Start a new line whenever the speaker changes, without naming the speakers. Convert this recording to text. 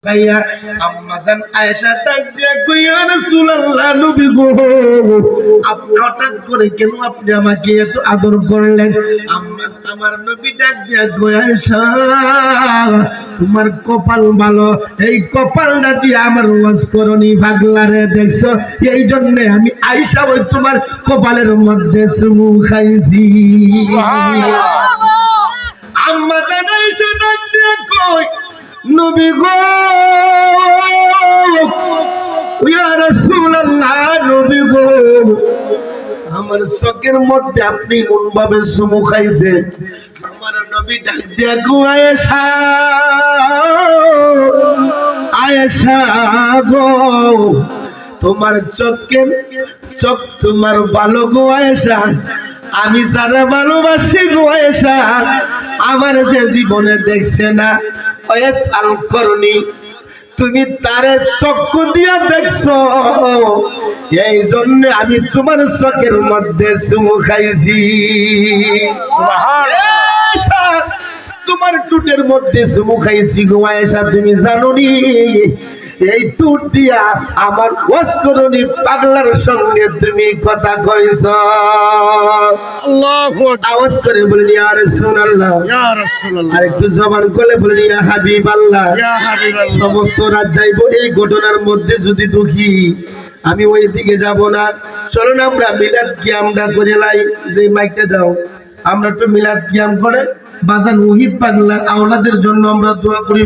খাইয়া আম্মাজান আয়েশা ডাক দিয়া কই ইয়া রাসূলুল্লাহ নবী গো আপনি হঠাৎ করে কেন আপনি আমাকে এত আদর করলেন? আমার নবী ডাক দিয়া কই আয়েশা তোমার কপাল ভালো, এই কপালটা দিয়ে আমার ওয়াজ করনি পাগলারে দেখছো, এই জন্য আমি আয়েশা ওই তোমার কপালের মধ্যে চুমু খাইছি। সুবহানাল্লাহ। আম্মাজান আয়েশা ডাক দিয়া কই নবী গো ইয়া রাসূলুল্লাহ নবী গো আমার চোখের মধ্যে আপনি কোন ভাবে চুমু খাইছেন? আমার নবী ডাক দিয়া গো আয়েশা আয়েশা গো তোমার চোখ তোমার ভালো গো আয়েশা, আমি যারা ভালোবাসি গো আয়েশা আমার যে জীবনে দেখছে না ওয়াসাল করনি, তুমি তারে চক্ষু দিয়া দেখছো, এই জন্য আমি তোমার চোখের মধ্যে চুমু খাইছি। সুবহানাল্লাহ। তোমার টুটের মধ্যে চুমু খাইছি গো আয়েশা, তুমি জানোনি এই টুট দিয়া আমার ওয়াজ করনি পাগলার সঙ্গে তুমি কথা কইছ। আল্লাহু আকবার। আওয়াজ করে বলেন ইয়া রাসূলুল্লাহ, ইয়া রাসূলুল্লাহ। আর একটু জবান খুলে বলেন ইয়া হাবিবাল্লাহ, ইয়া হাবিবাল্লাহ। সমস্ত রাত যাইবো এই ঘটনার মধ্যে যদি দুঃখী আমি ওই দিকে যাব না। চলুন আমরা মিলাদ কিয়ামটা করে লাই, যে মাইকটা দাও আমরা একটু মিলাদ কিয়াম করে বাজান ওহিদ পাগলার আওলাদের জন্য আমরা দোয়া করি।